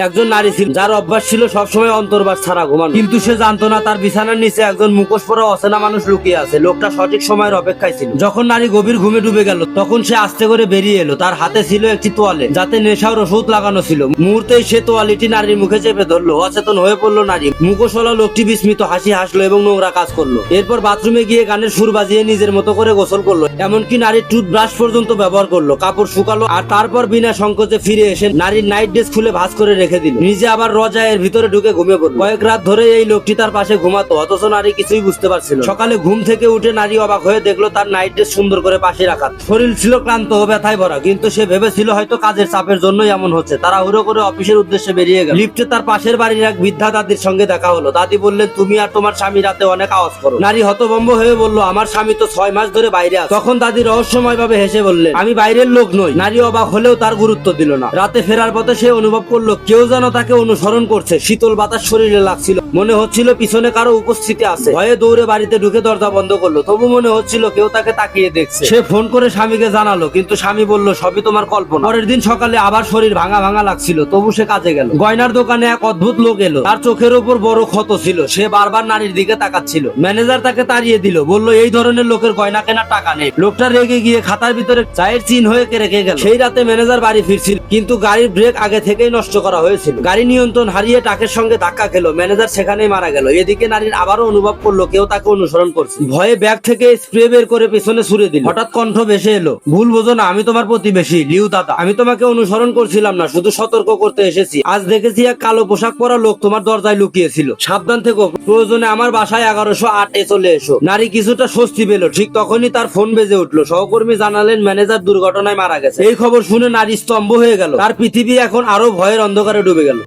একজন নারী ছিল যার অভ্যাস ছিল সবসময় অন্তর্বাস ছাড়া ঘুমানো, কিন্তু সে জানতো না তার বিছানার নিচে একজন মুখোশ পরা অচেনা মানুষ লুকিয়ে আছে। লোকটা সঠিক সময়ের অপেক্ষায় ছিল। যখন নারী গভীর ঘুমে ডুবে গেল তখন সে আস্তে করে বেরিয়ে এলো। তার হাতে ছিল একটি তোয়ালে যাতে নেশার ওষুধ লাগানো ছিল। মুহূর্তেই সে তোয়ালিটি নারীর মুখে চেপে ধরলো। অচেতন হয়ে পড়লো নারী। মুখোশওয়ালা লোকটি বিস্মিত হাসি হাসলো এবং নোংরা কাজ করলো। এরপর বাথরুমে গিয়ে গানের সুর বাজিয়ে নিজের মতো করে গোসল করলো। এমনকি নারীর টুথব্রাশ পর্যন্ত ব্যবহার করলো। কাপড় শুকালো আর তারপর বিনা সংকোচে ফিরে এসে নারীর নাইট ড্রেস খুলে ভাঁজ করে রেখে দিল। নিজে আবার রজায়ের ভিতরে ঢুকে ঘুমিয়ে পড়ল। কয়েক রাত ধরে এই লোকটি তার পাশে ঘুমাতো, অথচ নারী কিছুই বুঝতে পারছিল। সকালে ঘুম থেকে উঠে নারী অবাক হয়ে দেখলো তার নাইট ড্রেস সুন্দর করে পাশে রাখা। শরীর ছিল ক্লান্ত ও ব্যথায় ভরা, কিন্তু সে ভেবেছিল হয়তো কাজের চাপের জন্যই এমন হচ্ছে। তারা হুড়ো করে অফিসের উদ্দেশ্যে বেরিয়ে গেল। লিফটে তার পাশের বাড়ির এক বৃদ্ধা দাদির সঙ্গে দেখা হলো। দাদি বললেন, তুমি আর তোমার স্বামী রাতে অনেক আওয়াজ করো। নারী হতভম্ব হয়ে বলল, আমার স্বামী তো 6 মাস ধরে বাইরে আছে। তখন দাদি রহস্যময় ভাবে হেসে বললেন, আমি বাইরের লোক নই। নারী অবাক হলেও তার গুরুত্ব দিল না। রাতে ফেরার পথে সে অনুভব করলো কেউ যেন তাকে অনুসরণ করছে। শীতল বাতাস শরীরে লাগছিল, মনে হচ্ছিল পিছনে কারো উপস্থিতি আছে। ভয়ে দৌড়ে বাড়িতে ঢুকে দরজা বন্ধ করলো। তবু মনে হচ্ছিল কেউ তাকে তাকিয়ে দেখছে। সে ফোন করে স্বামীকে জানালো, কিন্তু স্বামী বলল, সবই তোমার কল্পনা। পরের দিন সকালে আবার শরীর ভাঙা ভাঙা লাগছিল, তবু সে কাজে গেল। গয়নার দোকানে এক অদ্ভুত লোক এলো। তার চোখের উপর বড় ক্ষত ছিল। সে বারবার নারীর দিকে তাকাচ্ছিল। ম্যানেজার তাকে তাড়িয়ে দিল, বলল এই ধরনের লোকের গয়না কেনার টাকা নেই। লোকটা রেগে গিয়ে খাতার ভিতরে চায়ের চিহ্ন হয়ে রেখে গেল। সেই রাতে ম্যানেজার বাড়ি ফিরছিল, কিন্তু গাড়ির ব্রেক আগে থেকেই নষ্ট করা হয়েছিল। গাড়ি নিয়ন্ত্রণ হারিয়ে ট্রাকের সঙ্গে ধাক্কা খেলো। ম্যানেজার সেখানেই মারা গেল। এদিকে নারীর আবারও অনুভব করলো কেউ তাকে অনুসরণ করছে। ভয়ে ব্যাগ থেকে স্প্রে বের করে পেছনে ছুড়ে দিল। হঠাৎ কণ্ঠ ভেসে এলো, ভুল বোঝো না, আমি তোমার প্রতিবেশী লিউ দাদা। আমি তোমাকে অনুসরণ করছিলাম না, শুধু সতর্ক করতে এসেছি। আজ দেখেছি এক কালো পোশাক পরা লোক তোমার দরজায় লুকিয়েছিল। সাবধান থেকো, প্রয়োজনে আমার বাসায় 1108 চলে এসো। নারী কিছুটা স্বস্তি পেল। ঠিক তখনই তার ফোন বেজে উঠলো। সহকর্মী জানালেন ম্যানেজার দুর্ঘটনায় মারা গেছে। এই খবর শুনে নারী স্তম্ভ হয়ে গেল। তার পৃথিবী এখন আরো ভয়ের অন্ধকারে ডুবে গেল।